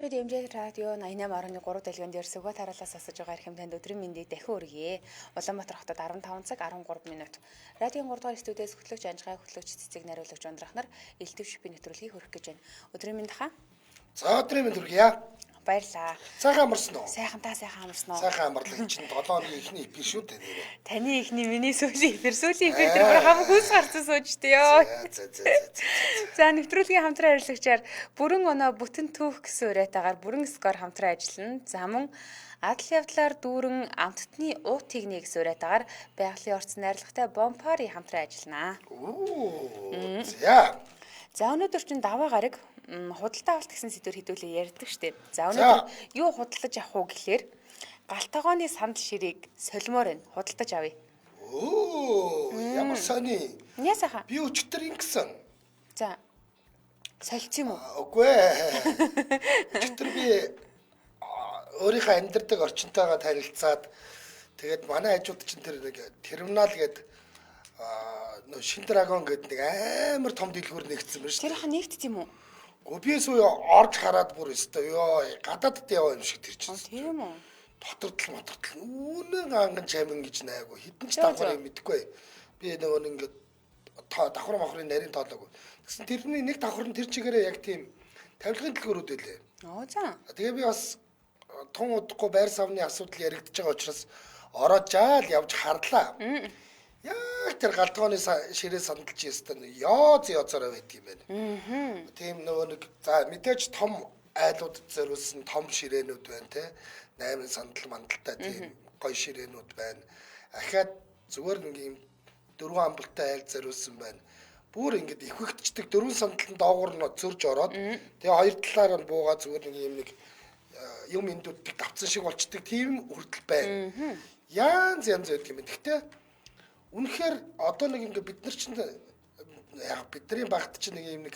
Бид MJ радио 88.3 дэлгэн дээр сүгët хараалаас сонсож байгаа хэрхэм танд өдрийн мэндийг дахин өргөе. Улаанбаатар хотод 15 цаг 13 минут. Радион 3 дугаар студиэс хөтлөгч Анжгай хөтлөгч цэцэг нариулагч ундрах нар элдв шипийн нэвтрүүлгийг хүргэх гэж байна. Өдрийн мэнд хаа. За өдрийн мэнд хүргье. Баярлаа. Сайхан амарсан уу? Сайхан амарсан уу? Сайхан амарлаг чинь 7 хоногийн ихний эпизод шүү дээ нэрээ. Таны ихний миний сүүлийн эпизод тэр хамаг хүс гарсан сууж дээ ёо. За нэвтрүүлгийн хамтран ажиллагчаар бүрэн оноо бүтэн түүх гэсэн уриатаагаар бүрэн скор хамтран ажиллана. За мөн адал явдлаар дүүрэн амттны уутыг нэг гэсэн уриатаагаар байгалийн орц найрлагатай бомпари хамтран ажиллана. За өнөөдөр чинь даваа гараг худалдаа авалт гэсэн сэдвэр хэдүүлээ ярьдаг штеп. За өнөөдөр юу худалдаж авах уу гэхлээр галтгооны сандал ширийг солимоор нь худалдаж авъя. Ямар сони. Ясаха. Би өчтөр ингэсэн. За. Солилцсон юм уу? Үгүй ээ. Өчтөр би өөрийнхөө амьдардаг орчинтойгоо танилцаад тэгээд манай хажууд чинь тэр нэг терминал гэдэг нөө Шин драгон гэдэг нэг амар том дэлгүүр нэгдсэн байна шүү. Тэр ха нэгдсэн юм уу? Гобиэс уу орж хараад бүр өстой ёо гадаадд яваа юм шиг тэр чинь. Тийм үү. Дотортол үүнэн анган чамин гэж найгуу хитэн ч давхрыг мэдэхгүй. Би нөгөө ингээд давхар махрын нарийн тоолоогүй. Тэгсэн тэрний нэг давхар нь тэр чигээрээ яг тийм тавилгын дэлгүүрүүд байлээ. За. Тэгээ би бас тун удахгүй байр савны асуудал яригдчихэж байгаа учраас ороод жаал явж харлаа. Яг тэр галтгооны ширээ сандалж ястан ёоцороо байт юм байна. Тийм нөгөө нэг за мэдээж том айлууд зориулсан том ширээнүүд байна те. 8 сандал мандалтай тийм гоё ширээнүүд байна. Ахаад зүгээр нэг юм 4 амбалтай айл зориулсан байна. Бүр ингэж ихвэгдчихдэг 4 сандалтын доогуур нь зөрж ороод тэгээ хоёр талаар нь буугаа зүгээр нэг юм нэг юм эндүүдийг давцсан шиг болчдөг тийм хүртэл байна. Янз байдаг юм. Гэхдээ үнэхээр одоо нэг ингээ бид нар чинь яг бидний багт чинь нэг юм нэг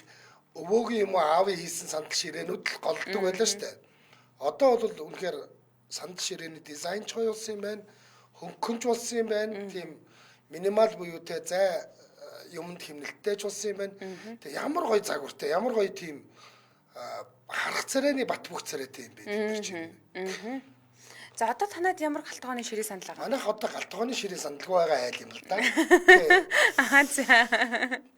өвөөгийн юм уу аавын хийсэн сандал ширээнүүд л голддог байлаа шүү дээ. Одоо бол үнэхээр сандал ширээний дизайн ч гоё болсон юм байна. Хөнгөнч болсон юм байна. Тийм минимал буюу те зай юмд хэмнэлттэй ч болсон юм байна. Тэг ямар гоё загвартай, ямар гоё тийм харах царайны бат бөх царайтай юм бэ тэр чинь. За одоо танад ямар галтгооны ширээ сандал байгаа? Манайх одоо галтгооны ширээ сандалгүй байгаа айл юм л да. Аа за.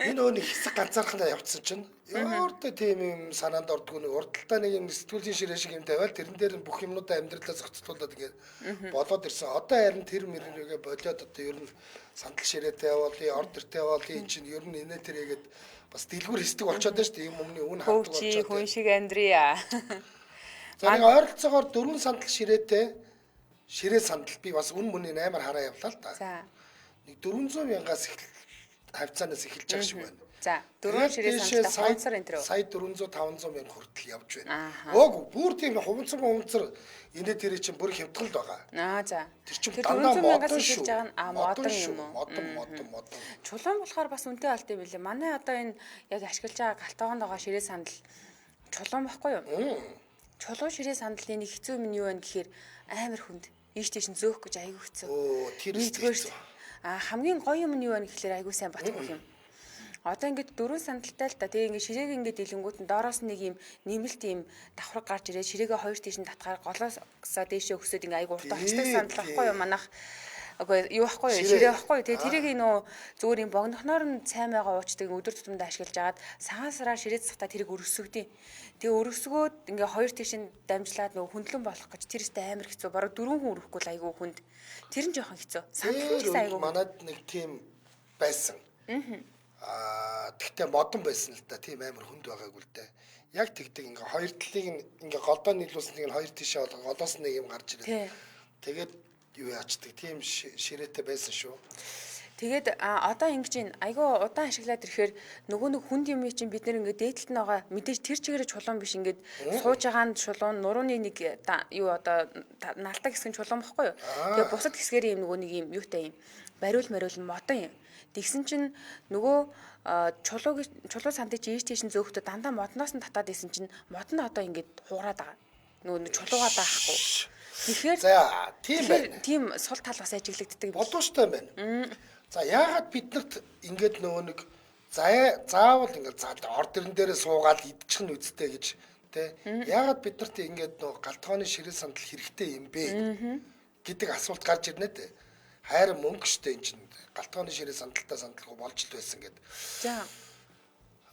Энэ өөний хэсэг ганцаархнаа явцсан чинь өөртөө тийм юм санаанд ордгоо нэг урдталтаа нэг юм сэтгүүлийн ширээ шиг юм тавиал тэрэн дээр нь бүх юмнуудаа амьдралаа зохицуулаад ингээд болоод ирсэн. Одоо харин тэр мөрөөгөө болоод одоо ер нь сандал ширээтэй явуулъя, ордертэй явуулъя энэ чинь ер нь инээ тэрээгээд бас дэлгүүр хэсдэг болчиход байна шүү дээ. Юм өмнө үн хавдаг болчиход. Хүн шиг амьдрия. За нэг ойролцоогоор 4 сандал ширээтэй ширээ сандал би бас үн мөний 8-аар хараа явлаа л да. За. Нэг 400 мянгаас хавцаанаас эхэлж байгаа шиг байна. За, 4 ширээ сандал хонцор энэ төр. Сая 400-500 мянга хүртэл явж байна. Өөг бүр тийм хувцар энэ тэр чинь бүр хямдгалд байгаа. За. Тэр чинь дандаа модон эхэлж байгаа нь модон юм уу? Модон. Чулуун болохоор бас үнэтэй болт юм билээ. Манай одоо энэ яг ашиглаж байгаа галтгоонд байгаа ширээ сандал чулуун байхгүй юу? Чулуун ширээ сандлын нэг хэцүү юм юу вэ гэхээр амар хүнд. Ийш тийш зөөх гэж айгүй хэцүү. Тэр хэцүү. Хамгийн гоё юм нь юу вэ гэхээр айгүй сайн батгүй юм. Одоо ингээд 4 сандалтай л та тэгээ ингээд ширээг ингээд дэлгэнгүүт нь доороос нэг юм нэмэлт юм давхраг гарч ирээд ширээгээ хоёр тийш нь татгаар голоосоо дээшээ өксөд ингээд айгүй урт очдаг сандал байхгүй юу манайх. Агүй юу байхгүй юу ширээ байхгүй юу тэгээ тэрийг нөө зүгээр юм богнохноор нь сайн байгаа уучдаг өдөр тутамдаа ашиглаж агаад цагаан сараар ширээ цахта тэрийг өргөсгөдөө. Тэгээ өргөсгөөд ингээ хоёр тийш нь дамжлаад нөгөө хүндлэн болох гэж тэр ихтэй амар хэцүү. Бараг 4 хүн өрөхгүй л айгүй хүнд. Тэр нь жоохон хэцүү. Сандал айгүй. Манад нэг тийм байсан. Тэгтээ модон байсан л да. Тийм амар хүнд байгаагүй л дээ. Яг тэгдэг ингээ хоёр талыг ингээ голдоо нийлүүлснэг нь хоёр тийшээ голоос нэг юм гарч ирээд. Тэгээд юу яачдаг тийм ширээтэй байсан шүү. Тэгээд одоо ингэж ин айгүй удаан ашиглаад ирэхээр нөгөө нэг хүнд юм чинь бид нэр ингээд дээдлэлт нь байгаа мэдээж тэр чигээр чулуун биш ингээд сууж байгаа нь чулуун нурууны нэг юу одоо наалтаа хэсэг нь чулуун бохгүй юу. Тэгээ бусад хэсгээр юм нөгөө нэг юм юутай юм бариул модон юм. Тэгсэн чинь нөгөө чулуу сандыг ийш тийш нь зөөхтө дандаа модноос нь татаад исэн чинь мод нь одоо ингээд хуураад байгаа. Нөгөө чулуугаа даахгүй. Тэгэхээр за тийм байна. Тийм сул тал бас ажиглагддаг. Боловчтой байна. За яагаад биднэрт ингээд нөгөө нэг заавал ингээд ордерн дээрээ суугаад идчих нь үсттэй гэж те. Яагаад биднэрт ингээд нөө галтгооны ширээ сандал хэрэгтэй юм бэ гэдэг асуулт гарч ирнэ дээ. Хайр мөнгө штэ эн чинь галтгооны ширээ сандалтаа сандалгүй болж л байсан гэдэг. За.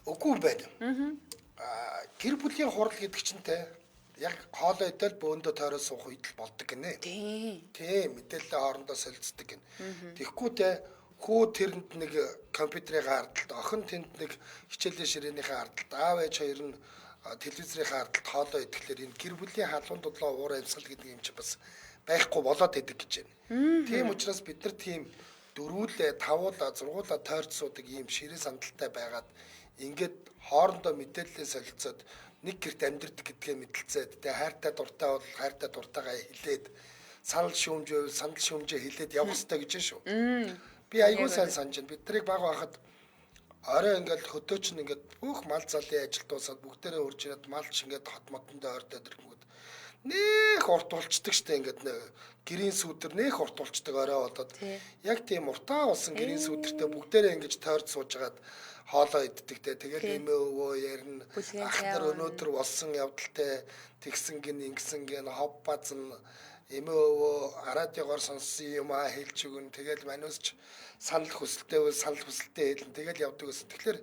Үгүй юм байна. Гэр бүлийн хурал гэдэг чинь те яг хоолой идэл бөөндөө тойроо суух үед л болдог гинэ. Тийм мэдээлэл хоорондоо солилцдог гин. Тэгэхгүй те хүү тэрэнд нэг компьютерийн хардталд, охин тэнд нэг хичээлийн ширээнийхээ хардталд, аав ээж хоёр нь телевизийн хардталд хоолой идэхлээр энэ гэр бүлийн халуун дудлаа уур амьсгал гэдэг юм чи бас байхгүй болоод идэг гэж байна. Тийм учраас бид нар тийм дөрвүүлээ, тавуулаа, зургуулаа тойрч суудаг ийм ширээ сандалтай байгаад ингээд хоорондоо мэдээлэлээ солилцоод нэг гэрт амьдэрдэг гэдгээ мэдлцээд тэгээ хайртай дуртай бол хайртай дуртайгаа хэлээд санал шүүмжээ хэлээд явах хэрэгтэй гэж шүү. Би аягүй сайн санаж байна. Бид нарыг баг байхад орой ингээд хөдөөч нь ингээд бүх мал залын ажил дуусаад бүгдээрээ урж ирээд малч ингээд хот мотондоо ойртоод ирэнгүүт нэх урт болчдөг штэ ингээд гэрийн сүудэр нэх урт болчдөг орой болоод яг тийм уртаа болсон гэрийн сүудэртэй бүгдээрээ ингээд тойрч суужгаад хоолоо иддэг те. Тэгээд эмээ өвөө ярина. Ах нар өнөөдөр болсон явдалтай тэгсэн гин ингэсэн гин хов базан эмээ өвөө радиогоор сонссон юм а хэлж өгөн. Тэгээд маниусч санал хүсэлтэй бол санал хүсэлтэй хэлэн тэгээд явдаг гэсэн. Тэгэхээр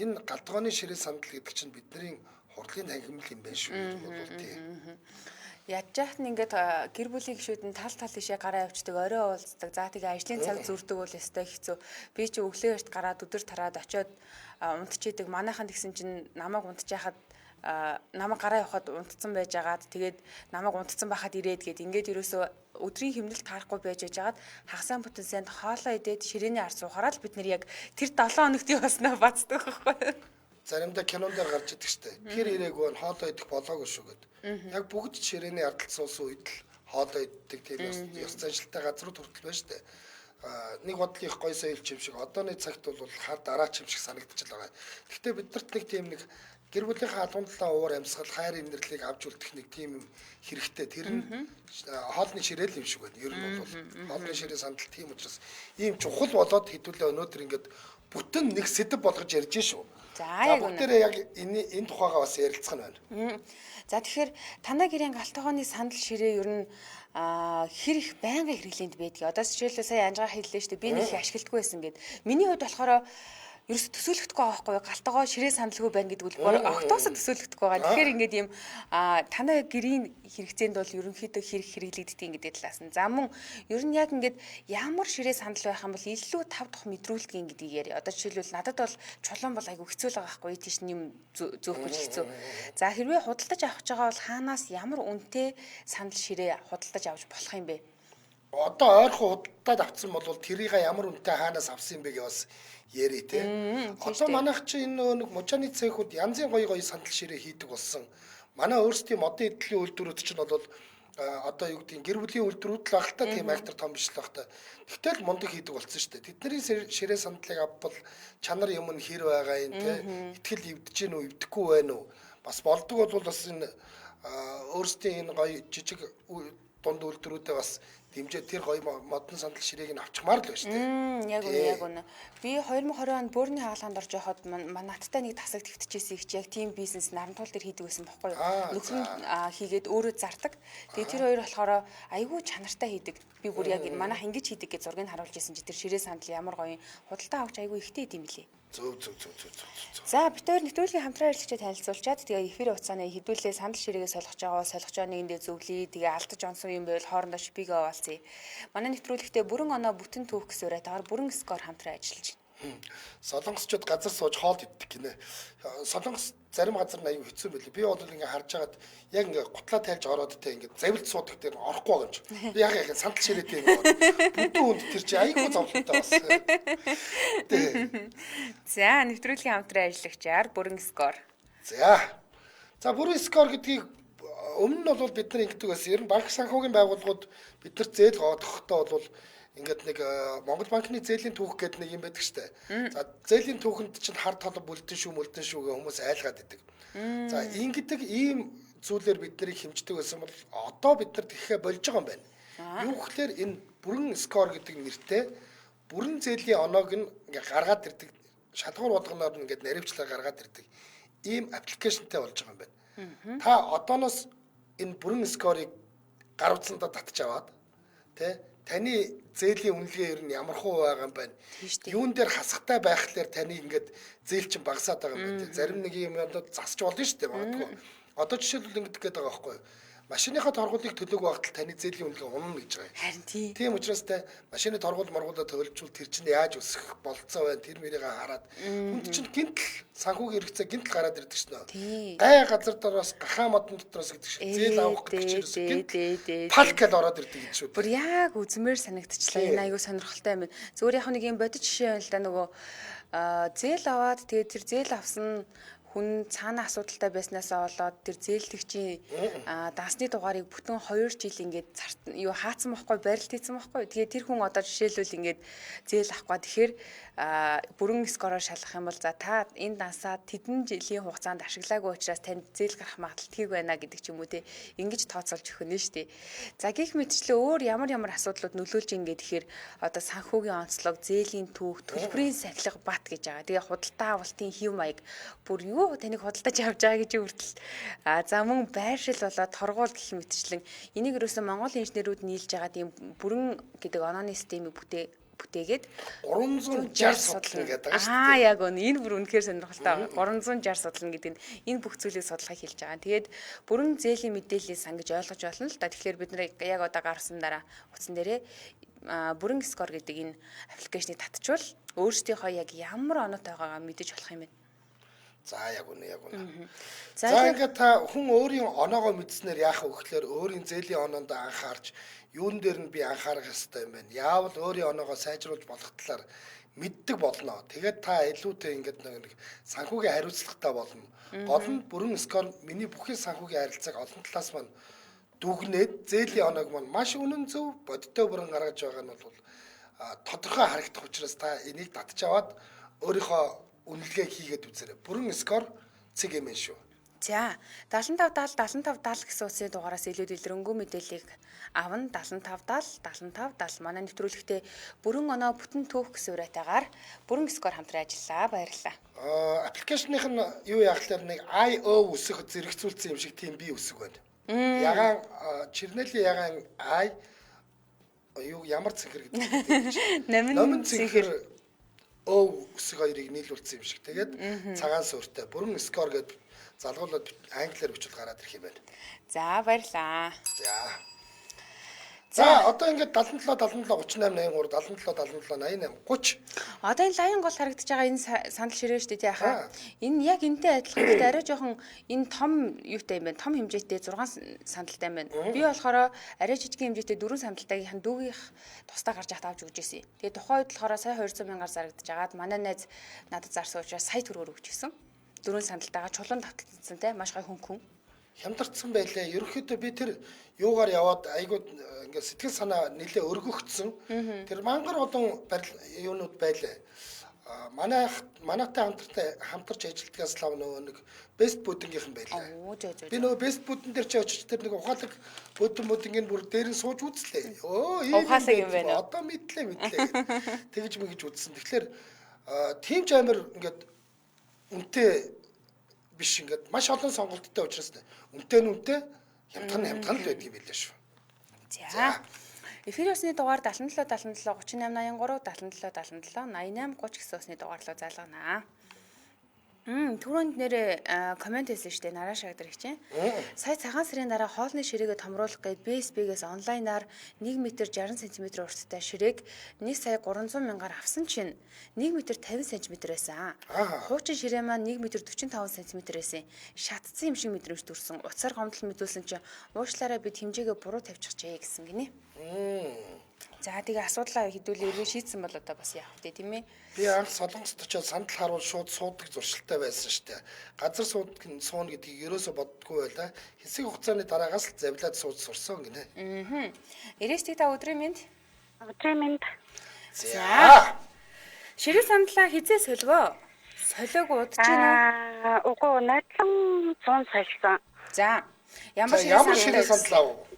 энэ галтгооны ширээ сандал гэдэг чинь бидний хурлын танхимл юм байна шүү гэдэг бол тийм. Ядж яхад ингээд гэр бүлийн гишүүд нь тал тишээ гараа явцдаг, орой уулздаг. За тэгээ ажлын цаг зүрдэг бол өстой хэцүү. Би чи өглөө эрт гараад өдөр тараад очиод унтчихийдэг. Манайхан тэгсэн чинь намайг унтж яхад намайг гараа явахад унтцсан байж агаад тэгээд намайг унтцсан байхад ирээд гээд ингээд ерөөсөө өдрийн хэмнэлт таарахгүй байж байгаад хагасаан бүтэн санд хоолоо идээд ширээний ард суухаараа л бид нар яг тэр 7 хоногт явснаа бацдаг байхгүй. Заримдаа кинон дээр гарч идэг штэ. Тэр ирээгүй нь хоолоо идэх болоогүй шүү гэд. Яг бүгд ширээний ардтал суусан үед л хоолоо иддэг тийм ёс заншилтай газрууд хүртэл байна штэ. Нэг бодлын их гой соёлч юм шиг одооны цагт бол хар дараач юм шиг санагдчихл байгаа. Гэхдээ биднэрт нэг тийм нэг гэр бүлийн халуунлаа уур амьсгал хайр инэрлийг авч үлдэх нэг тийм юм хэрэгтэй. Тэр нь хоолны ширээл юм шиг байна. Ер нь бол хоолны ширээ сандал тийм учраас ийм чухал болоод хэдүүлээ өнөөдөр ингээд бүтэн нэг сэдв болгож ярьж шүү. За бүгдээрээ яг энэ тухайгаа бас ярилцах нь байна. За тэгэхээр танай гэрийн галтгооны сандал ширээ ер нь хэр их байнгын хэрэглээнд байдгийг. Одоо жишээлбэл сая анжгаа хэллээ шүү дээ. Би нэг их ашигладаггүй байсан гэд. Миний хувьд болохоор ерөөс төсөөлөгдөхгүй байгаа байхгүй юу? Галтгоо ширээ сандалгүй байна гэдэг бол октоосо төсөөлөгдөхгүй байгаа. Тэгэхээр ингээд юм танай гэрийн хэрэгцээнд бол ерөнхийдөө хэрэг хэрэглэгддэг гэдэг талаас нь. За мөн ер нь яг ингээд ямар ширээ сандал байх юм бол илүү 5 дахь мэдрүүлдэг гэдгийг яри. Одоо жишээлбэл надад бол чулуун бол айгүй хэцүү л байгаа байхгүй юу? Тийш юм зөөхөж хэцүү. За хэрвээ худалдаж авах гэж байгаа бол хаанаас ямар үнэтэй сандал ширээ худалдаж авч болох юм бэ? Одоо ойрхон худалдаад авсан бол тэрийг ямар үнэтэй хаанаас авсан юм бэ гэвас яри те. Одоо манайх чи энэ нэг мужааны цехүүд янзын гоё сандал ширээ хийдэг болсон. Манай өөрсдийн модын эдлийн үйлдвэрүүд чинь бол одоо юу гэдэг гэр бүлийн үйлдвэрүүд л байх л та тийм актер том биш л байх та. Тэгтэл мундаг хийдэг болсон шүү дээ. Тэдний ширээ сандлыг авбал чанар юм нь хэр байгаа юм те. Итгэл эвдэж гин үү эвдэхгүй байна уу? Бас болдог бол бас энэ өөрсдийн энэ гоё жижиг дунд үйлдвэрүүдээ бас дэмжээ тэр гоё модон сандал ширээг нь авчмаар л байна шүү дээ. Яг үнэ яг үнэ. Би 2020 онд бөөрийн хаалганд орж явахад надтай нэг тасаг твтчихсэн их яг тийм бизнес нарантуул дээр хийдэг байсан байхгүй юу? Нөхөр нь хийгээд өөрөө зардаг. Тэгээ тэр хоёр болохоор айгүй чанартай хийдэг. Би бүр яг манайх ингэж хийдэг гэж зургийг харуулж ирсэн чи тэр ширээ сандал ямар гоё худалдаа авч айгүй ихтэй юм лээ. Зөв. За бид хоёр нэвтрүүлгийн хамтран ажиллагчид танилцуулчаад тэгээ эфир хугацааны хэдүүлээ сандал ширээгээ солих байгаа нэгэндээ зөвлөе. Тэгээ алдаж онсон юм байвал хоорондоо шипигээ оваалцъя. Манай нэвтрүүлэгтээ бүрэн оноо бүтэн түүх гэсэн урайтаар бүрэн скор хамтран ажиллаж байна. Солонгосчууд газар сууж хоол иддэг гинэ. Солонгос зарим газар нь аюу хэцүү байлээ. Би бол ингээ харж хагаад яг ингээ гутлаа тайлж ороод те ингээ завилт суудаг дээр орохгүй байгаа юм чи. Би яг сандал ширээтэй юм байна. Бүтэн хүнд тэр чи аюу зовлонтой бас. За нэвтрүүлгийн хамтран ажиллагчаар бүрэн скор. За бүрэн скор гэдгийг өмнө нь бол бид нар ингэдэг байсан. Ер нь банк санхүүгийн байгууллагууд бид нар зээл гоодохдоо бол ингээд нэг Монгол банкны зээлийн түүх гэдэг нэг юм байдаг штэ. За зээлийн түүхэнд чинь хар толб бүлдэн шүү гэ хүмүүс айлгаад идэг. За ингэдэг ийм зүйлээр бид нарыг хэмждэг байсан бол одоо бид нар тэгэхэ болж байгаа юм байна. Юу гэхээр энэ бүрэн скор гэдэг нэртэй бүрэн зээлийн оноог ингээ гаргаад ирдэг шалгуур болгоноор ингээд наривчлаар гаргаад ирдэг ийм аппликейшнтэй болж байгаа юм байна. Та одооноос энэ бүрэн скорыг гар утсандаа татж аваад тэ таны зээлийн үнэлгээ ер нь ямар хуу байгаа юм байна. Юун дээр хасахтай байхлаар таны ингээд зээл чинь багасаад байгаа юм байна. Зарим нэг юм засч болно шүү дээ магадгүй. Одоо жишээлбэл ингэж гээд байгаа байхгүй юу? Машиныхаа торгуулийг төлөөг багтал таны зээлийн үнэлгээ унана гэж байгаа юм. Харин тийм. Тийм учраас та машины торгуул моргуулаа төлөвлөжүүл тэр чинь яаж өсөх болцоо байна тэр мэрийг хараад хүнд чинь гинтл санхүүгийн хэрэгцээ гинтл гараад ирдэг шнэ. Гай газар дороос гахаа модон дотроос гэдэг шиг зээл авах гэж гинтл палк гэж ороод ирдэг гэж шүү. Бүр яг үзмээр санагдчихлаа. Энэ аягүй сонирхолтой юм байна. Зүгээр яг нэг юм бодит жишээ байна л да нөгөө зээл аваад тэгээд тэр зээл авсан хүн цаана асуудалтай байснасаа болоод тэр зээлдэгчийн дансны дугаарыг бүтэн 2 жил ингээд юу хаацсан байхгүй барилт хийсэн байхгүй. Тэгээ тэр хүн одоо жишээлбэл ингээд зээл авахгүй. Тэгэхээр бүрэн скороор шалгах юм бол за та энэ дансаа тэдэн жилийн хугацаанд ашиглаагүй учраас танд зээл гарах магадлалыг байна гэдэг ч юм уу те. Ингэж тооцоолж өгнө шүү дээ. За гих мэтчлээ өөр ямар асуудлууд нөлөөлж ингээд тэгэхээр одоо санхүүгийн онцлог, зээлийн түүх, төлбөрийн сахилга бат гэж байгаа. Тэгээ худалдаа авалтын хэв маяг бүр юу таныг худалдаж авч байгаа гэж үрдэл. За мөн байршил болоод торгуул гэх мэтчлэн энийг ерөөсөн Монголын инженерүүд нийлж байгаа тийм бүрэн гэдэг онооны системийг бүтээгээд 360 судлал гэдэг байгаа шүү дээ. Яг үнэ энэ бүр үнэхээр сонирхолтой байгаа. 360 судлал гэдэг нь энэ бүх зүйлийг судлахыг хэлж байгаа. Тэгээд бүрэн зээлийн мэдээллийг сан гэж ойлгож байна л да. Тэгэхээр бид нэр яг одоо гарсан дараа утсан дээрээ бүрэн скор гэдэг энэ аппликейшнийг татчихвал өөрсдийнхөө яг ямар оноотой байгаагаа мэдэж болох юм байна. За яг үнэ. За ингээд та хүн өөрийн оноогоо мэдснээр яах вэ гэхээр өөрийн зээлийн оноонд анхаарч юун дээр нь би анхаарах ёстой юм байна. Яавал өөрийн оноогоо сайжруулж болох талаар мэддэг болно. Тэгээд та илүүтэй ингээд нэг санхүүгийн хариуцлагатай болно. Гол нь бүрэн скор миний бүхий санхүүгийн харилцааг олон талаас маань дүгнээд зээлийн оноог маань маш үнэн зөв бодиттой бүрэн гаргаж байгаа нь бол тодорхой харагдах учраас та энийг татж аваад өөрийнхөө үнэлгээ хийгээд үзээрэй. Бүрэн скор цэг юм шүү. За 75 70 гэсэн утасны дугаараас илүү дэлгэрэнгүй мэдээллийг авна 75 манай нэвтрүүлэгтээ бүрэн оноо бүтэн түүх гэсэн урайтайгаар бүрэн скор хамтран ажиллаа. Баярлалаа. Аппликейшных нь юу яахлаар нэг IO үсэх зэрэгцүүлсэн юм шиг тийм би үсэг байна. Ягаан чирнэлийн ягаан I юу ямар цэнхэр гэдэг. Номын цэнхэр үсэг хоёрыг нийлүүлсэн юм шиг. Тэгээд цагаан суурьтай бүрэн скор гэдэг залгуулаад англиар бичвэл гараад ирэх юм байна. За баярлаа. За одоо ингээд 77 38 83 77 77 88 30. Одоо энэ лайн гол харагдаж байгаа энэ сандал ширээ шүү дээ тий хаа. Энэ яг энтэй адилхан гэхдээ арай жоохон энэ том юутай юм байна. Том хэмжээтэй 6 сандалтай юм байна. Би болохоор арай жижиг хэмжээтэй 4 сандалтайгийн дүүгийнх тусдаа гарч яхад авч өгч ирсэн. Тэгээ тухайн үед болохоор сая 200 мянгаар зарагдаж агаад манай найз надад зарсан учраас сая төгрөгөөр өгч ирсэн. 4 сандалтайгаа чулуун тавталцсан те маш гой хөнгөн хямдартсан байлаа. Ерөнхийдөө би тэр юугаар яваад айгуу ингээд сэтгэл санаа нэлээ өргөгдсөн. Тэр мангар олон юунууд байлаа. Манайтай хамтарч ажилладгаас лав нөгөө нэг бест будингийнхэн байлаа. Би нөгөө бест будин дээр чи очиж тэр нэг ухаалаг будингийн бүр дээр нь сууж үзлээ. Ухаалаг юм байна. Одоо мэдлээ. Тэгж мэгж үзсэн. Тэгэхээр тийм ч амир ингээд үнтэй биш ингээд маш олон сонголттой учраас үнтэй хямдхан л байдаг юм билээ шүү. За. Эфир усны дугаар 77 77 38 83 77 77 88 30 гэсэн усны дугаар руу залганаа. Түрүүнд нэрээ комент хийсэн шүү дээ. Нараа шагдар их чинь. Сая цагаан сарын дараа хоолны ширээгээ томруулах гээд BSB-гээс онлайнаар 1 м 60 см урттай ширээг 1 сая 300 мянгаар авсан чинь 1 м 50 см байсан. Хуучин ширээ маань 1 м 45 см байсан. Шатцсан юм шиг мэдрэмж төрсөн. Уцаар гомдол мэдүүлсэн чинь уушлаараа бид хэмжээгээ буруу тавьчихжээ гэсэн гинэ. За тэгээ асуудлаа хэдүүлээ эргээ шийдсэн бол одоо бас яах вэ тийм ээ. Би анх Солонгост очиод сандал харуул шууд суудаг зуршилтай байсан шүү дээ. Газар сууна гэдгийг ерөөсө боддгүй байлаа. Хэсэг хугацааны дараагаас л завлаад сууж сурсан гинэ. Эрээстэй та өдрийн мэнд. За. Ширээ сандлаа хизээ солигоо. Солиог удаж гинэ. Угуу найдлан 100 сольсон. За. Ямар ширээ сандлаа вэ?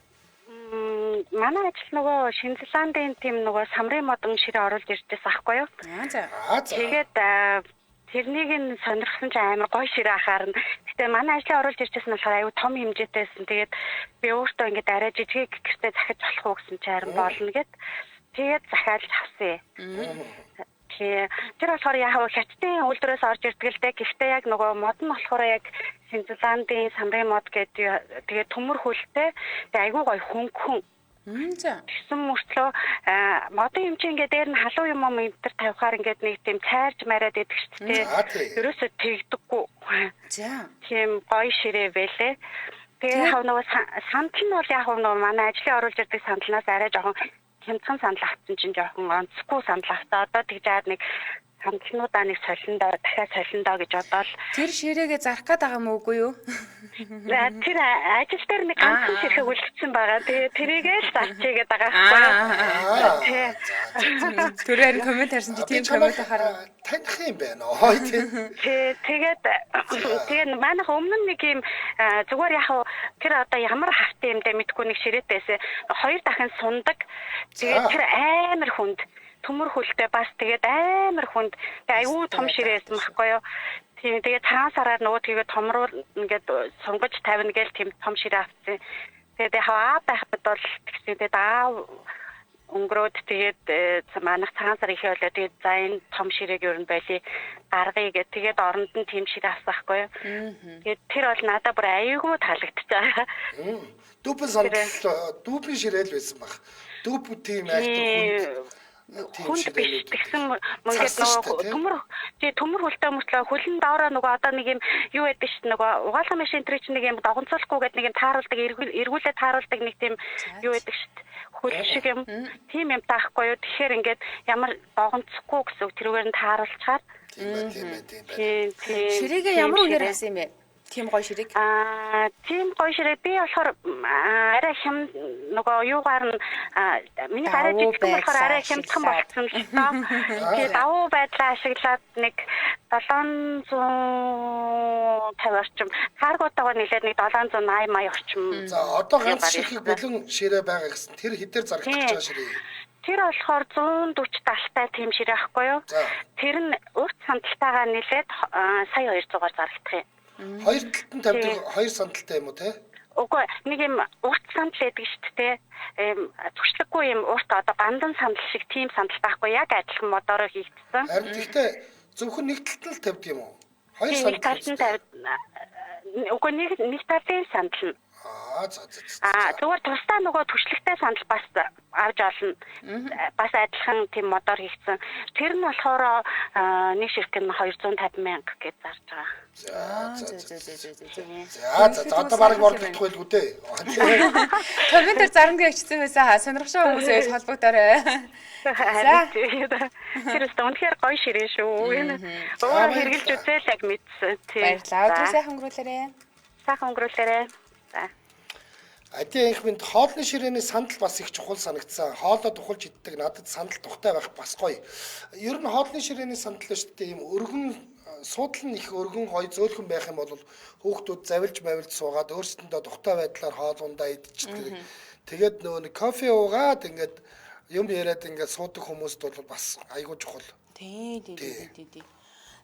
Манай ажил нөгөө Шинэ Зеландын тийм нөгөө самрын модон ширээ оруулж ирдээс ахгүй юу? За. Тэгээд тэрнийг нь сонирхсан ч амар гоё ширээ ахаарна. Гэтэ манай ажлын оруулж ирчихсэн болохоор аюу том хэмжээтэйсэн. Тэгээд би өөртөө ингээд арай жижиг гэртээ захиж болох уу гэсэн чи харин болно гэд. Тэгээд захиалж авсан. Тэр болохоор яг хятадын үйлдвэрээс орж ирдэг л дээ. Гэхдээ яг нөгөө мод нь болохоор яг Шинзландын самрын мод гэдэг тэгээд төмөр хөлтэй. Тэгээд айгүй гоё хөнгөн. За. Тэгсэн мөртлөө модын хэмжээ ингээд дээр нь халуун юм мэтэр тавихаар ингээд нэг тийм цайрж мараад идэх шүү дээ. Ерөөсөө тэгдэггүй. За. Тийм гоё ширээ байлээ. Тэгээ яг нөгөө сандал нь бол яг нөгөө манай ажлын оруулж ирдэг сандалнаас арай жоохон хямдхан сандал авсан чинь жоохон онцгүй сандал авсан. Одоо тэгж яад нэг сандалнуудаа нэг солиндоо дахиад солиндоо гэж бодоод Тэр ширээгээ зарах гээд байгаа юм уугүй юу? тэр ажил дээр нэг ганцхан ширхэг үлдсэн байгаа. Тэгээ тэрийгээ л зарчигээд байгаа байхгүй. Түрээр коммент харсан чи тийм коммент хараа. Таних юм байна. Хой тийм. Тэгээд манайх өмнө нэг юм зүгээр яг тэр одоо ямар хавтан юм дэ мэдгүй нэг ширээтэйсэн. Хоёр дахин сундаг. Тэгээд тэр амар хүнд төмөр хөлтэй бас тэгээд амар хүнд. Тэгээд аюу том ширээсэн байхгүй юу? Тийм тэгээд цагаан сараар нөгөө тэгээд томруу ингээд сунгаж тавина гээл тийм том ширээ авсан. Тэгээд хаа байхад бол тэгсэн тэгээд өнгөрөөд тэгээд манайх цагаан сар ихе болоо тэгээд за энэ том ширээг юу н байли гаргая гэх тэгээд оронд нь тийм ширээ авсан байхгүй юу? Тэгээд тэр бол надад бүр аюугүй таалагдчихаа. Дүүпэн сандал дүүпэн ширээл байсан баг. Дүүп тийм айх хүнд биш гэсэн мөнгөд нөгөө төмөр хөлтэй мөртлөө хөлн доороо нөгөө одоо нэг юм юу гэдэг ш нөгөө угаалгын машин тэр чинь нэг юм догонцолохгүй гэдэг нэг юм тааруулдаг эргүүлээ тааруулдаг нэг тийм юу гэдэг ш хөл шиг юм тийм юм таахгүй юу тэгэхээр ингээд ямар догонцохгүй гэсэн үг тэрүүгээр нь тааруулчаар тийм Ширээгээ ямар үнээр хасан юм бэ? Тийм гоё ширээг. Тийм гоё ширээ би болохоор арай хям нөгөө юугаар нь миний арай жижигхэн болохоор арай хямдхан болчихсон л тоо. Тэгээд давуу байдлаа ашиглаад нэг 750 орчим карготойгоо нийлээд нэг 780 мая орчим. За одоо ганц ширхэг бэлэн ширээ байгаа гэсэн тэр хэдээр зарагдаж байгаа ширээ. Тэр болохоор 140 талтай тийм ширээ ахгүй юу? Тэр нь урт сандалтайгаа нийлээд сая 200-аар зарагдах юм. Хоёр талд нь тавьдаг хоёр сандалтай юм уу те? Үгүй нэг юм урт сандал байдаг шүү дээ. Зуршлagгүй юм урт одоо бандан сандал шиг тийм сандал байхгүй яг адилхан модороо хийгдсэн. Харин гэхдээ зөвхөн нэг талд нь тавьдаг юм уу? Хоёр Нэг сандал. талд нь үгүй нэг талын сандал нь. За. Зүгээр тусдаа нөгөө түшлэгтэй сандал бас авч олно. Бас адилхан тийм модоор хийгдсэн. Тэр нь болохоор нэг ширхэг нь 250 мянга гэж зарж байгаа. За одоо бараг борлуулах байлгүй дээ. Комментээр зарамгүй ячсан байсан. Сонирхшаа хүмүүсээс холбогдоорой. Тэр үнэхээр гоё ширээ шүү. Өөрөө хэрглэж үзээл яг мэдсэн. Баярлалаа. Өдрөө сайхан өнгөрүүлээрэй. Сайхан өнгөрүүлээрэй. За. Адийн инхмэнд хоолны ширээний сандал бас их чухал санагдсан. Хоолоо тухалж иддэг надад сандал тухтай байх бас гоё. Ер нь хоолны ширээний сандал шүү дээ. Ийм өргөн суудлын их өргөн гоё зөөлхөн байх юм бол хүүхдүүд завилж мавилж суугаад өөрсдөндөө тухтай байдлаар хоолундаа идчихдэг. Тэгээд нөгөө нэг кофе уугаад ингээд юм яриад ингээд суудаг хүмүүст бол бас айгүй чухал. Тий.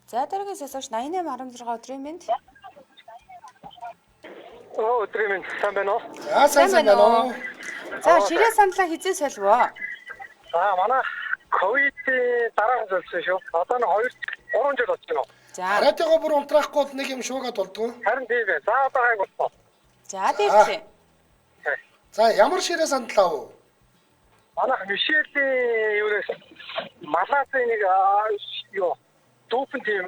За дараагийн асууж 8816 өдрийн мэнд. Өдрийн мэнд сайн байна уу? За сайн байна уу? За ширээ сандлаа хизээ соливо. Манай ковид дараагийн зүйлсэн шүү. Одоо нэг 2-3 жил болж байна. За. Радиогоо бүр унтраахгүй бол нэг юм шуугаад болдгоо. Харин тийм ээ. За одоо хайг боллоо. За дээрээ. За ямар ширээ сандал аа уу? Манай Мишелийн юунаас Малазийн нэг юу дүүпэн тийм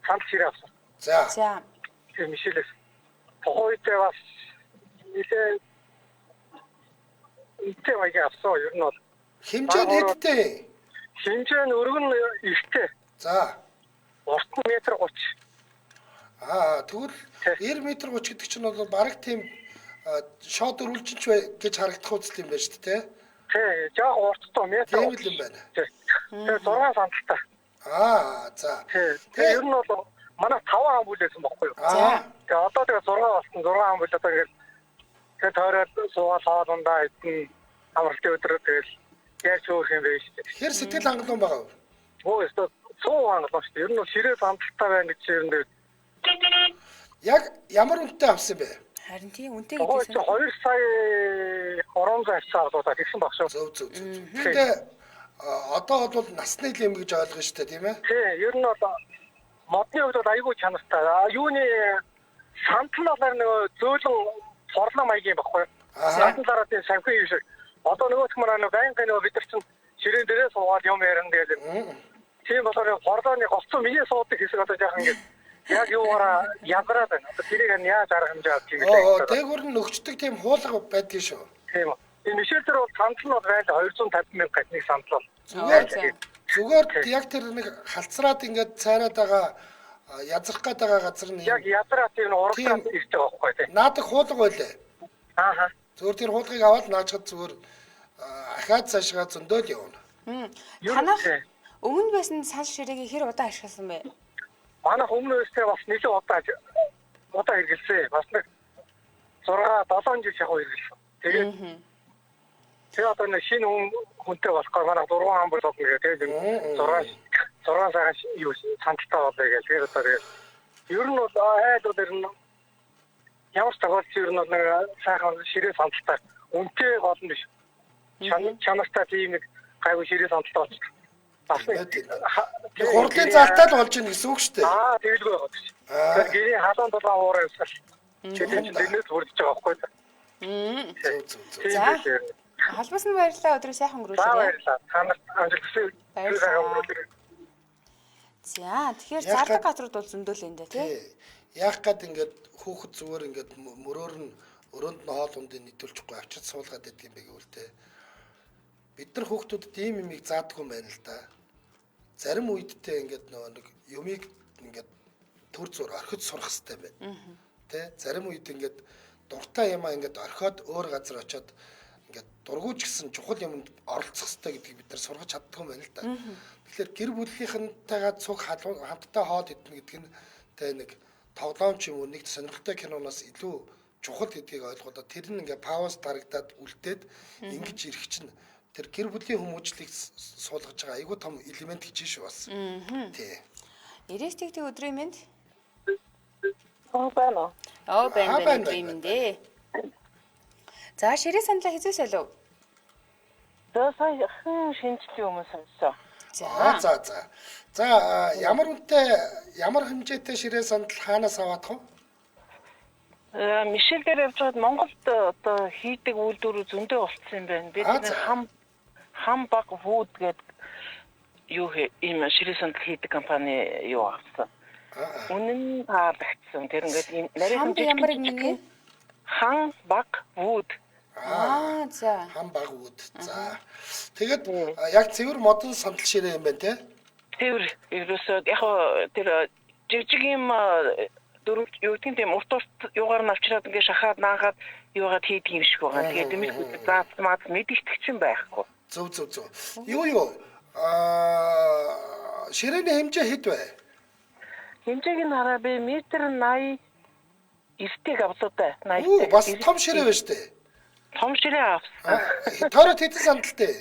сандал ширээ авсан. За. Тийм Мишелээс тухайдээ бас нэлээ ихтэй маяг авсан ер нь бол Хэмжээ нь хэдтэй? хэмжээ нь өргөн ихтэй. За. Урт нь метр 30. Тэгвэл 90 метр 30 гэдэг чинь бол бараг тийм шот өрүүлжинч гэж харагдах үзэл юм байна шүү дээ. Тий, яг урттай метр. Тийм л юм байна. Тэгээ 6 санталтай. За. Тэгээ ер нь бол манай 5 ам бүлээсэн бохгүй юу? Тэгээ одоо тэгээ 6 болсон 6 ам бүл одоо ингээд тэгээ тойроод суугаад хоолундаа идэн амралтын өдрөө тэгэл яаж өөх юм бэ шүү дээ. Тэгэхээр сэтгэл хангалуун байгаа юу? Өө өстө суу хангалаа шүү дээ. Ер нь ширээ сандалтай байна гэж юм дээр. Яг ямар үнэтэй авсан бэ? Харин тийм үнэтэй Oo гэдэгсэн. 2 сая 300 авцаа тэгсэн баг шүү. Зөв. Тэгтээ одоо бол насны л юм гэж ойлгож штэ тийм ээ? Тий, ер нь бол модны хувьд бол айгүй чанартай. Юуны сандалаар нөгөө зөөлөн сорлоо маягийн баггүй. Сандалаараа тийм санхүү юм шиг. Одоо нөгөөх маань нөгөө гайн бид нар чинь ширээн дээрээ суугаад юм ярина гэдэг. Тийм болохоор хорлооны голцоо миний суудаг хэсэг одоо яах юм яг юугаараа ядраад байна. Одоо тэрийг нь яаж арга хэмжээ авч юм бэ? Дээгүүр нь өгчдөг тийм хуулга байдгийн шүү. Тийм үү. Энэ мишэл дээр бол сандал нь бол байл 250,000 гатны сандал. Зүгээр яг тэр нэг халцраад ингээд цайраад байгаа язрах гээд байгаа газар нь яг ядраа тийм урагшаад ирж байгаа байхгүй тийм. Наадаг хуулга байлаа. Ааха. Зүгээр тэр хуулгыг аваад наачаад зүгээр ахаад цаашгаа зөндөөл явна. Танах өмнө байсан сал ширээгийг хэр удаан ашигласан бэ? Манайх өмнө өстэй бас нэлээд удаа хэрэгэлсэн. Бас нэг 6-7 жил шахуу хэрэгэлсэн. Тэгээд одоо нэг шинэ хүнтэй болохоор манай 4 хаан бол тэгээд 6 сая юу сандалтай болоо гэж. Тэгээд одоо ер нь бол айдууд ер нь ямар ч тохиолдолд ер нь нэг сайхан ширээ сандалтай үнэтэй гол нь биш. Чанартай тийм нэг гайгүй ширээ сандалтай болчих. Бас хурдлын залтаа л болж ийн гэсэн үг шүү дээ. Тэгэлгүй байгаа гэж. Тэгэхээр гэрийн халуун дулаан уураа юмсгал. Чөлөөч дэнээс хүрдэж байгаа байхгүй юу? За. Холбоос нь баярлалаа. Өдрөө сайхан өнгөрүүлээрэй. Баярлалаа. Танарт амжилт хүсье. За, тэгэхээр зардаг газрууд бол зөндөөл энэ дээ, тий? Яах гээд ингээд хүүхэд зүгээр ингээд мөрөөр нь өрөөнд нь хоол ундын нийтүүлчихгүй авчиж суулгаад байдаг юм бэ гэвэл те. Бид нар хүүхдүүдэд ийм юмыг заадаггүй юм байна л да. Зарим үедтэй ингээд нөгөө нэг юмыг ингээд төр зур орхиж сурах хэрэгтэй байна. Тэ? Зарим үед ингээд дуртай юмаа ингээд орхиод өөр газар очиод ингээд дургуйч гэсэн чухал юмд оролцох хэрэгтэй гэдгийг бид нар сургаж чаддаг юм байна л да. Тэгэхээр гэр бүлийнхэнтэйгээ цуг хамтдаа хоол идэх гэдэг нь тэ нэг тоглоом ч юм уу нэг сонирхолтой киноноос илүү чухал гэдгийг ойлгоод тэр нь ингээд пауз дарагдаад үлдээд ингэж ирэх чинь тэр гэр бүлийн хүмүүжлийг суулгаж байгаа айгүй том элемент гэж шүү бас. Тий. 90-т өдрийн мэнд. байна. Байна өдрийн мэндээ. За ширээ сандлаа хэзээ солив? Сая шинжлэх өмнө сонсоо. За ямар үнэтэй ямар хэмжээтэй ширээ сандал хаанаас аваад хав? Мишель дээр явж байгаад Монголд одоо хийдэг үйлдвэрүүд зөндөө болцсон юм байна. Бид хам баг вуд гэдэг юу ийм ширээ сандал хийдэг компани юу авсан. Үнэн таалагдсан. Тэр ингээд нарийн ямар нэг хан баг вуд. За. Хам баг вуд. За. Тэгээд яг цэвэр модон сандал ширээ юм байна те? Цэвэр ерөөсөө яг тэр жижиг юм дөрөв юу гэдэг юм урт юугаар нь авчираад ингээд шахаад наагаад юугаад хийдэг юм шиг байгаа. Тэгээд дэмэс заацмаад мэдэгдэх чинь байхгүй. Зөв. Юу? Ширээний хэмжээ хэд вэ? Хэмжээг нь хараа би метр 80 9-ийг авлаатай. 80. Бас том ширээ байна шүү дээ. Том ширээ авсан. Тоорот хэдэн сандалтай?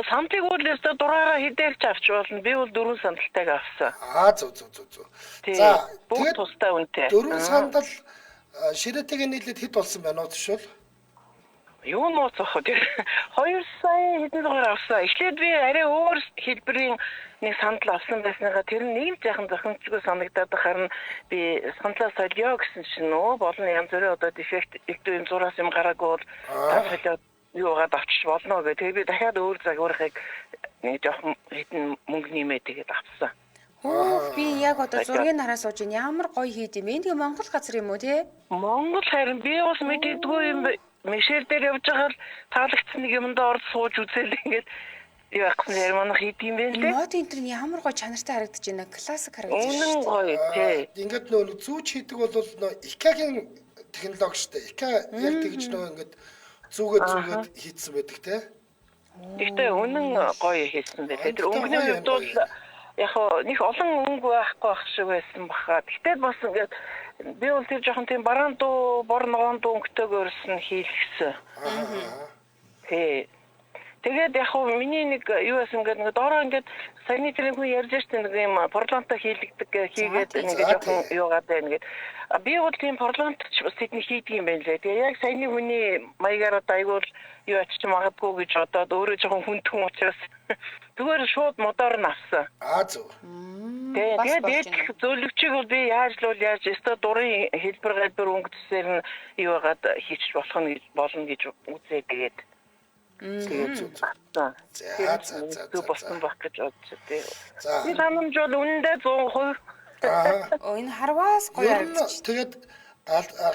Самтыг өөрөөсөө дураараа хідээрч авч болно. Би бол 4 сандалтайг авсан. Зөв. За, бүгд тустай үнэтэй. 4 сандал ширээтэйгээ нийлээд хэд болсон байна уу төшөөл? Юу нууцах вэ? 2 сая хэдэн дугаар авсан. Эхлээд би арай өөр хэлбэрийн нэг сандал авсан байсныгаа тэр нь нэг жаахан зохимжгүй санагдаад харин би сандлаа солио гэсэн чинь болно янз бүрийн одоо дефект юм зураас юм гараагүй бол солио юугаад авчиж болно гэх. Тэгээ би дахиад өөр загварыг нэг жоохон хэдэн мөнгө нэмээд тэгээд авсан. Би яг одоо зургийг хараа сууж ямар гоё хийд юм. Энэ Монгол газар юм уу те? Монгол харин би бас мэддэггүй юм. Мишель дээр явж байгаа л таалагдсан нэг юмдаа орж сууж үзэл ингээд юу ахсан яар манах хийд юм бэ те? Мод энэ ямар гоё чанартай харагдаж байна. Классик харагдаж байна. Үнэн гоё те. Ингээд нөө зүүч хийдэг бол нөө ИК-гийн технологи шүү дээ. ИК яг тэгж нөө ингээд зүгээд хийцсэн байдаг те. Гэхдээ үнэн гоё хийсэн байлээ. Тэр өнгөний хувьд бол яг нэг олон өнгө байхгүй ах шиг байсан баха. Гэхдээ бас ингээд би бол тэр жоохон тийм бараан дуу, бор ногоон дуу өнгөтэйгөөс нь хийлгсэн. Тий. Тэгээд яг хөө миний нэг юу байсан ингээд нэг доороо ингээд саяны тэрний хүн ярьж штэ нэг юм парламентаа хийлэгдэг хийгээд ингээд жоохон юугаад байна гэд. Би бол тийм парламентч бас тэдний хийдэг юм байна лээ. Тэгээ яг саяны хүний маягаар одоо айгуул юу ачиж магадгүй гэж одоо өөрөө жоохон хүндхэн учраас зүгээр шууд модоор нь авсан. Зөв. Тэгээд зөвлөгчийг бол би яаж өстө дурын хэлбэр өнгөцсээр нь юу яагаад хийчих болно гэж үзээ тэгээд. За. Болсон баг гэж бодчих тий. За. Би санамж бол үнэндээ 100%. Энэ харваас гоё харагдчих. Тэгээд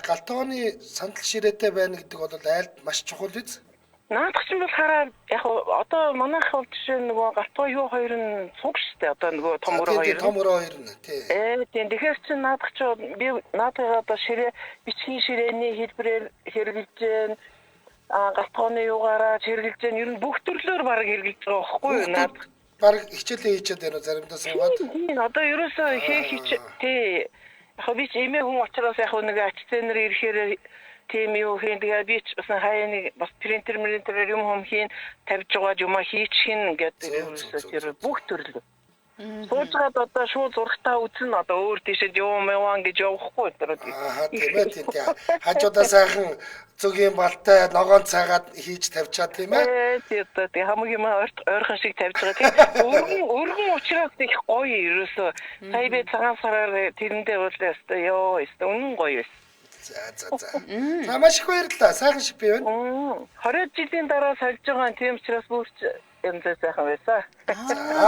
галтгооны сандал ширээтэй байна гэдэг бол айлд маш чухал биз? Наадах чинь бол хараа яг одоо манайх бол жишээ нөгөө галтгоо юу хоёр нь цуг штэ одоо нөгөө том өрөө хоёр. Том өрөө хоёр нь тий. Тийм тэгэхээр чинь наадах чинь би наадах одоо ширээ бичгийн ширээний хэлбэрээр хэрэгжилж байна. Галтгооны югаараа хэрэгжилж байна. Ер нь бүх төрлөөр баг хэрэгжилж байгаа байхгүй юу наад. Баг хичээлээ хийчихэд байна заримдаа суугаад. Тийм одоо ерөөсөө хийх тий. Яг би ч эмээ хүн учраас яг нэг ач цэнэр ирэхээр тийм юу хийн тэгээ би ч бас хаяа нэг бас принтер юм хийн тавьж байгаа юм хийчихин гэдэг ерөөсөө бүх төрлөө. Суулгаад одоо шууд зургатаа үзэн одоо өөр тийшээ юм яваа гэж явахгүй тэр. Тийм. Хажуудаа сайхан зүгийн балтай ногоон цаагаад хийж тавьчаа тийм ээ. Тийм хамгийн ойрхон шиг тавьж байгаа тийм. Өргөн учраас их гоё ерөөсөө. Сая би цагаан сараар тэрэндээ бол ёо үнэн гоё байсан. За маш их баярлалаа. Сайхан шиг би байна. 20 жилийн дараа сольж байгаа тийм учраас бүгд юм сайхан байсан.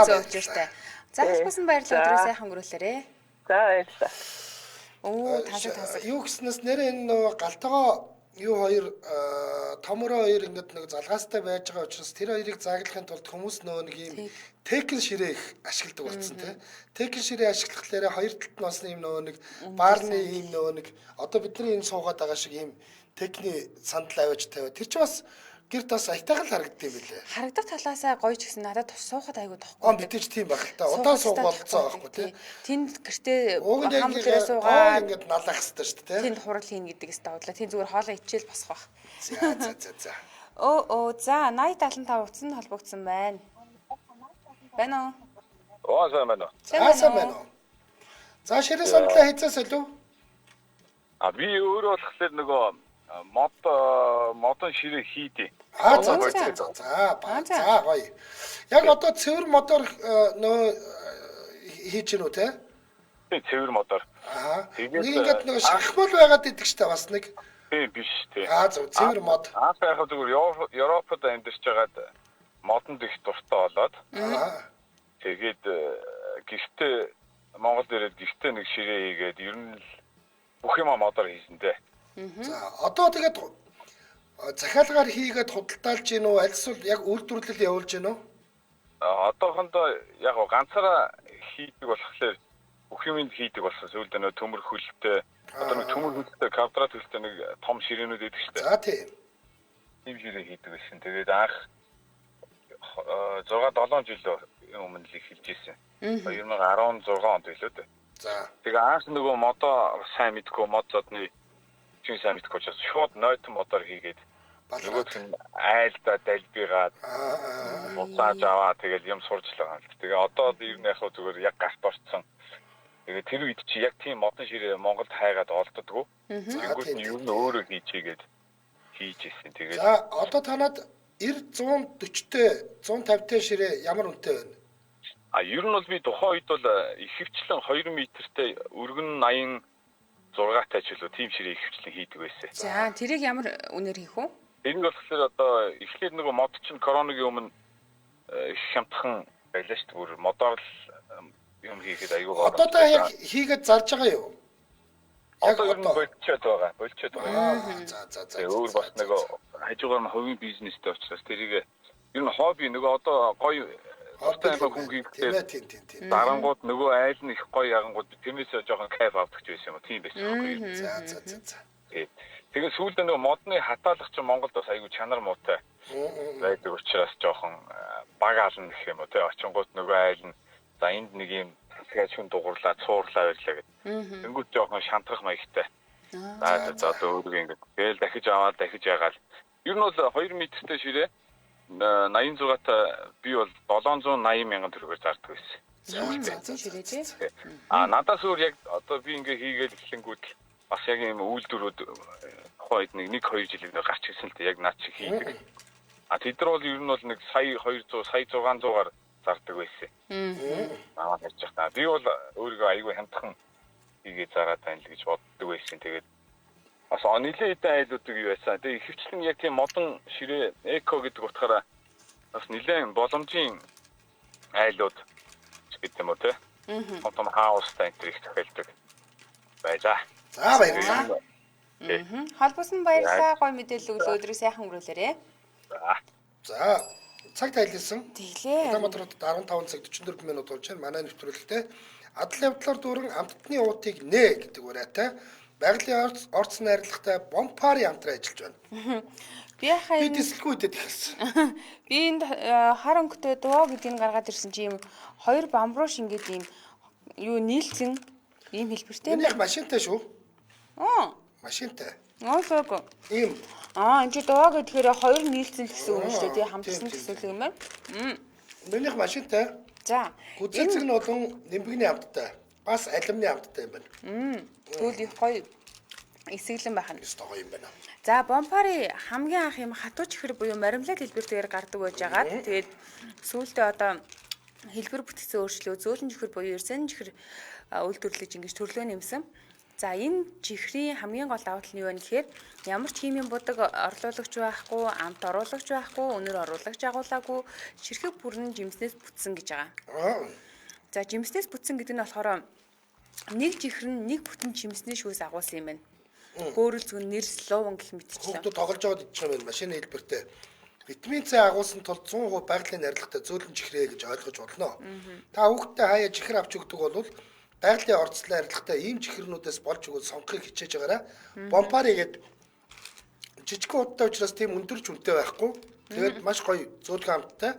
Зөв зөвтэй. За хэлсэн баярлалаа өдрөө сайхан өнгөрүүлээрээ. За баярлалаа. Тасаг. Юу гэснээс нэрээ энэ нөгөө галтгоо юу хоёр том өрөө хоёр ингээд нэг залгаастай байж байгаа учраас тэр хоёрыг зааглахын тулд хүмүүс нөгөө нэг юм текен ширээ их ашигладаг болсон тийм. Текен ширээ ашиглахлаарэ хоёр талд нь бас юм нөгөө нэг баарны юм нөгөө нэг одоо бидний энэ суугаад байгаа шиг юм техний сандал аваач тавиа. Тэр чинь бас гэрт бас айтайхан харагддаг юм билээ. Харагдах талаасаа гоё ч гэсэн надад суухад айгүй тохгүй. Мэдээж тийм байх л та. Удаан суух болцоо байхгүй тийм. Тэнд гэртээ хам дээрээ суугаад ингээд налах хэрэгтэй шүү дээ тийм. Тэнд хурал хийн гэдэг өстой бодлоо. Тэнд зүгээр хоолоо ичээл босох байх. За. За 8075 утсан холбогдсон байна. Байна уу? Сайн байна уу? Сайн байна уу? За ширээ сандлаа хийцээс илүү. Би өөрөө болохоор нөгөө модон ширээ хийдээ. За гоё. Яг одоо цэвэр модоор нөө хийж гинүү те? Тийм цэвэр модоор. Нэг ингээд нөгөө шахмал байгаад идэг штэ бас нэг. Тийм биш тийм. Зөв цэвэр мод. Яг зүгээр Европод амьдарч байгаад модонд их дуртай болоод. Тэгээд гэртээ Монгол ирээд гэртээ нэг ширээ хийгээд ер нь бүх юм модоор хийсэндээ. За одоо тэгээд захиалгаар хийгээд худалдаалж гин үү альсвал яг үйлдвэрлэл явуулж гин үү? Одоохондоо яг ганцаараа хийдэг болохоор бүх юм хийдэг болсон. Сүүлд нөө төмөр хөлтэй одоо нэг төмөр хөлтэй квадрат хөлтэй нэг том ширээнүүд идэг шүү дээ. За тийм. Ийм ширээ хийдэг байсан. Тэгээд анх 6-7 жил өмнө л эхэлж ирсэн. 2016 онд байлоо дээ. За. Тэгээ анх нөгөө модоо сайн мэдгүй мод зодны чинь сайн мэдгүй учраас шууд нойтон модоор хийгээд нөгөөт нь айлдаа далбигаад буцааж аваа тэгэл юм сурч л байгаа юм. Тэгээ одоо ер нь яг зүгээр яг гарт орцсон. Тэгээ тэр үед чи яг тийм модон ширээ Монголд хайгаад олддоггүй. Тэгвэл нь ер нь өөрөө хийчихгээд хийж ирсэн. Тэгээд за одоо танад 140-тэй 150-тэй ширээ ямар үнэтэй байна? Ер нь бол би тухайн үед бол ихэвчлэн 2 метртэй өргөн 86-тай ч үлээ тийм ширээ ихэвчлэн хийдэг байсан. За тэрийг ямар үнээр хийх вэ? Энэ бол тэгэхээр одоо эхлээд нөгөө мод чинь коронавигийн өмнө их хямдхан байлаа шүү дээ. Бүр модоор л юм хийхэд аюул байна. Одоо та яг хийгээд зарж байгаа юу? Одоо ер нь болчиход байгаа. За. Өөр бас нөгөө хажуугаар нь хувийн бизнестэй учраас тэрийг ер нь хобби нөгөө одоо гоё хобби хүн хийхдээ тийм. Дарангууд нөгөө айл нь их гоё ягангууд тэрнээсээ жоохон кайф авдаг ч байсан юм. Тийм байсан. За. Тэгээд сүүлдээ нөгөө модны хатаалах чинь Монголд бас аюул чанар муутай байдаг учраас жоохон багаална гэх юм уу тий очингууд нөгөө айл нь за энд нэг юм тэгээд шүн дугуурлаа цуурлаа байлаа гэдэг. Тэнгүүд жоохон шантрах маягтай. За одоо өөрөг ингэж тэгэл дахиж аваад дахиж ягаал. Ер нь бол 2 метртэй ширээ 86-ата би бол 780 мянган төгрөгөөр зардаг байсан. Ширээ тий. Надаас өөр яг одоо би ингээ хийгээл эхлэнгүүт бас яг юм үйлдвэрүүд хойд нэг 2 жилийн гарч ирсэн л дээ яг наад чи хийдэг. Тэд нар бол ер нь бол нэг сая 200 сая 600-аар зардаг байсан. Аваад ярьж байгаа. Би бол өөрийгөө аягүй хямдхан хийгээ зараад байна л гэж боддог байсан. Тэгээд бас нэлээд хэдэн айлуудыг юу байсан. Тэгээд ихэвчлэн яг тийм модон ширээ эко гэдэг утгаараа бас нэлээд боломжийн айлууд гэдэг юм уу те. Модон хаустай энэ их тохиолдог байжаа. За баярлалаа. Холбосон баярлалаа. Гой мэдээлэл өглөө өдрөө сайхан өнгөрүүлээрэ. За цаг тайлсан. Тэглээ. Улаанбаатарт 15 цаг 44 минут болж байна. Манай нэвтрүүлэгтээ адал явдлаар дүүрэн амттны уутыг нэ гэдэг ураатай байгалийн орц найрлагатай бомпари хамтран ажиллаж байна. Би хаа Би дэслэхгүй үдэд ихэлсэн. би энд хар өнгөтэй дуу гэдгийг гаргаад ирсэн чи юм хоёр бамбрууш ингээд юм юу нийлцэн ийм хэлбэртэй. Энэ яг машинтай шүү. Машинтай. Нөөсөг. Ийм. Энэ чи дуу гэдгээр хоёр нийлцэн гэсэн үг шүү дээ. Хамтсан гэсэн үг юм байна. Миний машинтай. За. Гүцэцэг нь болон нимбэгний хамттай. Бас алимны хамттай юм байна. Тэгвэл их гоё эсэглэн байх нь. Өстой гоё юм байна. За, бомпари хамгийн анх юм хатуу чихэр буюу маримлат хэлбэртэйгээр гардаг байж байгаа. Тэгээд сүүлдээ одоо хэлбэр бүтцийн өөрчлөлөө зөөлөн чихэр буюу эрсэн чихэр үйлдвэрлэж ингэж төрлөө нэмсэн. За, энэ чихрийн хамгийн гол давуу тал нь юу вэ гэхээр ямар ч химийн будаг орлуулагч байхгүй, амт оруулагч байхгүй, өнөр оруулагч агуулаагүй, ширхэг бүрэн жимснээс бүтсэн гэж байгаа. За, жимснээс бүтсэн гэдэг нь болохоор нэг чихэр нь нэг бүтэн жимсний шүүс агуулсан юм байна. Хөөрөл зүг нэрс ловон гэх мэтчлээ. Хүүхдүүд тоглож байгаад идчих юм байна. Машины хэлбэртэй. Витамин С агуулсан тул 100% байгалийн найрлагатай зөөлөн чихрээ гэж ойлгож болно. Та хүүхдтэй хаяа чихэр авч өгдөг бол байгалийн орцлын найрлагатай ийм чихэрнүүдээс болж өгөх сонгохыг хичээж байгаарай. Бомпари гэдэг жижиг удаа учраас тийм өндөр жүнтэй байхгүй. Тэгээд маш гоё зөөлөн амттай.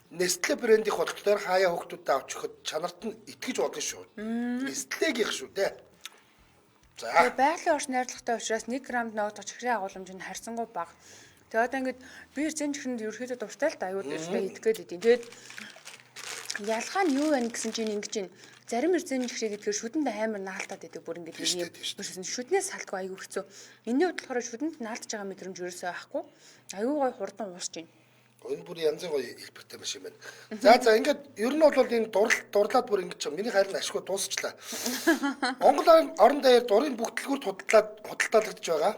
Nestle брендийн хөтөлбөр хаяа хүүхдүүдэд авч өгөхөд чанарт нь итгэж болно шүү. Nestle-гийн шүү дээ. За. Байгалийн орч найрлагатай учраас 1 грамд ногдох чихрийн агуулмж нь харьцангуй бага. Тэгээд одоо ингэж би эрзэн чихрэнд ерөөхдөө дуртай л да аюул дэвштэй идэх гээд идэв. Тэгээд ялгаа нь юу вэ гэсэн чинь ингэж чинь зарим эрзэн чихрээ гэдгээр шүдэнд амар наалтаад байдаг бүр ингэж юм. Шүднээс салдгүй аюу хэцүү. Энэний хувьд болохоор шүдэнд наалтаж байгаа мэдрэмж ерөөсөө байхгүй. Аюу гой хурдан уусч байна. Энэ бүр янзын гоё хэлбэртэй машин байна. За ингээд ер нь бол энэ дурлаад бүр ингэж байгаа. Миний харин ашгүй дуусчлаа. Монгол орон даяар дурын бүгдлгүүрт худалдаалагдж байгаа.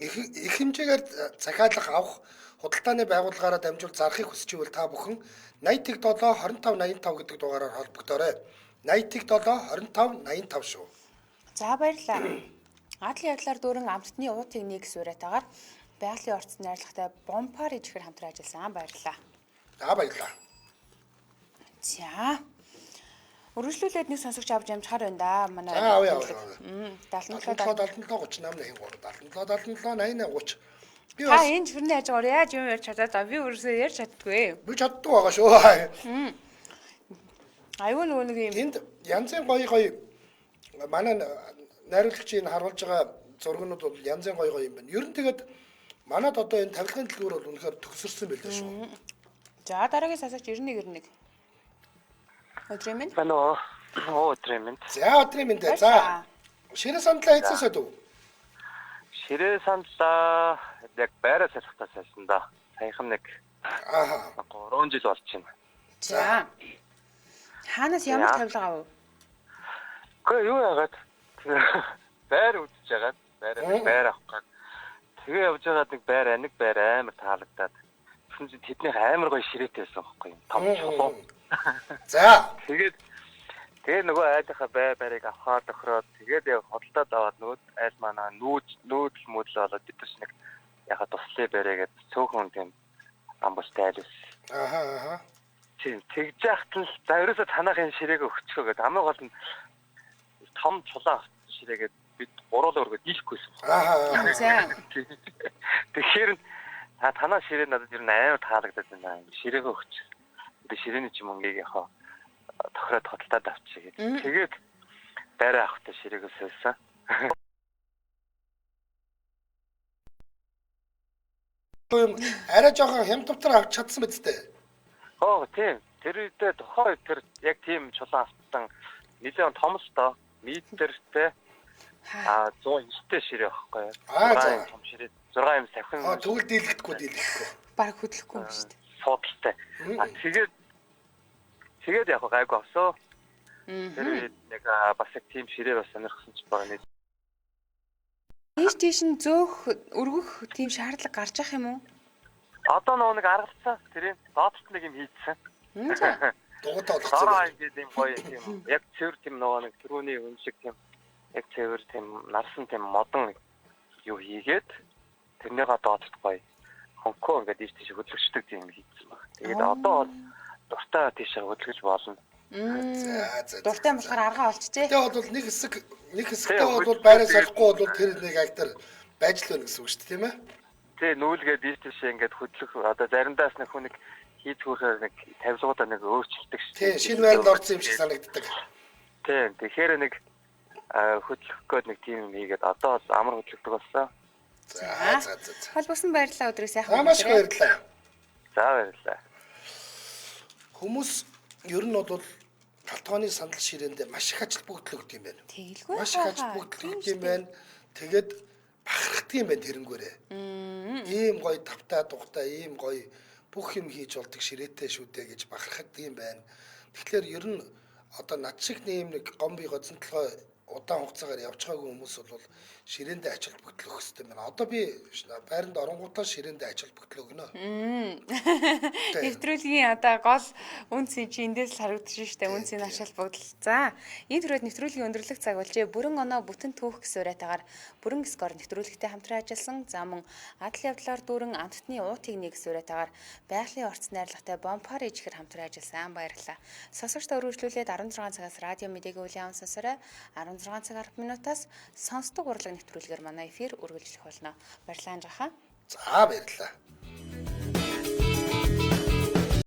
Их хэмжээгээр захиалах авах худалдааны байгууллагаараа дамжуул зарахыг хүсэж ивэл та бүхэн 80-7 2585 гэдэг дугаараар холбогдоорой. 80-7 2585 шүү. За баярлалаа. Адал явдлаар дүүрэн амттны уутыг нэг суурайтаагаар байгалийн орц найрлагатай бомпари чихэр хамтран ажилласан. Баярлалаа. За баярлалаа. За. Үргэлжлүүлээд нэг сонсогч авч амжихаар байна да. Манай 77 Би энэ чихрний хажуугаар яаж юм ярьж чадаад би өөрөөсөө ярьж чаддгүй. Би чаддаг байгаа шүү. Аюу нэг юм. Энд янзын гоё манай найруулагчийн харуулж байгаа зургнууд бол янзын гоё юм байна. Ер нь тэгээд манад одоо энэ тавилгын дэлгүүр бол үнэхээр төгсөрсөн байлээ шүү. За дараагийн сасагч 91. Өдрийн минь. Бано. Өдрийн минь. За өдрийн минь. За. Ширээ сандлаа хийцээсэй дүү. Ширээ сандлаа яг байраа салхтаа салсан да. Саяхан нэг 3 жил болж байна. За. Хаанаас ямар тавилга авав? Гэхдээ юу яагаад байр үзэж яагаад байр авах гээд тэгээ явж байгаад нэг байр амар таалагдаад тэгсэн чинь тэдний амар гоё ширээтэй байсан байхгүй юм. Том чулуу. За. Тэгээ нөгөө айлынхаа байрыг авахад охроод тэгээд яг хөдөлтөд аваад нөгөө айл манаа нүүдэл болоод бид ч нэг яхаа туслая байраагээд цөөхөн тийм амбустай айлс. Тийм тэгж яхад л за ерөөсө танах энэ ширээг өгчихөө гэдэг хамгийн гол нь том чулаа ширээгээд бид гуруулаа өргөд дийлэхгүйсэн. За. Тэгэхээр танаа ширээ надад ер нь амар таалагдаад байна. Ширээгээ өгч. Би ширээний ч юм өнгийг яхаа тохироод хөдөлтөд авчиг. Тэгээд Mm-hmm. 3 байраа авахтай ширээгээ сольсон. юм арай жоохон хямдвар авч чадсан биз дээ. Тийм. Тэр үедээ тохой тэр яг тийм чулуун автсан нэлээд том л доо. Метртэй 109-тэй ширээ байхгүй юу? За. Том ширээ 6 юм сахин. Тэгвэл дийлэхгүй. Бараг хөдлөхгүй юм шүү дээ. Суудалтай. Тэгээд яг гайгүй авсоо. Тэр үед нэг бас яг тийм ширээ бас сонирхсан ч байгаа нэг. Тийш нь зөөх өргөх тийм шаардлага гарч ах юм уу? Одоо нэг аргалцсан тэрийн доотт нэг юм хийцсэн. Дугуйтай болгоцсон. Аа ингээд юм гоё юм. Яг цэвэр тийм нэг түрүүний хүн шиг тийм яг цэвэр тийм нарсан тийм модон юу хийгээд тэрнийга доотт гоё. Хонкоо ингээд тийш хөдлөгчдөг тийм хийцсэн баг. Тэгээд одоо бол дуртай тийш хөдлөж болно. За. Дуртай болохоор аргаа олчжээ. Тэгээ бол нэг хэсэгтэй бол байраа солихгүй бол тэр нэг актер байж л байна гэсэн үг шүү дээ, тийм ээ? Тэ нүүлгээд тийш ингээд хөдлөх одоо заримдаас нэг хүн нэг хийдгүүхээр нэг тавилгуудаа нэг өөрчилдөг шүү. Тийм, шинэ байранд орсон юм шиг санагддаг. Тийм, тэгэхээр нэг хөдлөх гээд нэг тийм юм хийгээд одоо бол амар хөдлөгдөг болсон. За. Холбосон баярлалаа өдрөө сайхан. Маш их баярлалаа. За баярлалаа. Хүмүүс ер нь бол талтгооны сандал ширээндээ маш их ажил бүгдлөгд юм байна. Тэгэлгүй. Маш их ажил бүгдлөгд юм байна. Тэгээд бахархдаг юм байна тэрнгүүрээ. Ийм гоё тавтай дугтай, ийм гоё бүх юм хийж болдог ширээтэй шүү дээ гэж бахархдаг юм байна. Тэгэхээр ер нь одоо над шиг нэг гомби гоцон толгой удаан хугацаагаар явж байгаагүй хүмүүс бол ширээндээ ажил бүгдлөх хэрэгтэй байна. Одоо би байранд оронгуудаа ширээндээ ажил бүгдлөө гинэ. Нэвтрүүлгийн одоо гол үнцийн чи эндээс л харагдчих штэ үнцийн ачаал бүгдэл. За энэ төрөд нэвтрүүлгийн өндөрлөх цаг болжээ. Бүрэн оноо бүтэн түүх гэсэн урайтаагаар бүрэн скор нэвтрүүлэгтэй хамтран ажилласан. За мөн адал явдлаар дүүрэн амттны уутыг нэг гэсэн урайтаагаар байгалийн орц найрлагатай бомпар ижихэр хамтран ажилласан. Баярлалаа. Сонсогчдоо өргөжлүүлээд 16 цагаас радио мэдээгийн үлийн аван сонсорой. 16 цаг 10 минутаас сонсдог урлаг нэвтрүүлгээр манай эфир үргэлжлэх болно. Баярлалаа анжаха. За баярлалаа.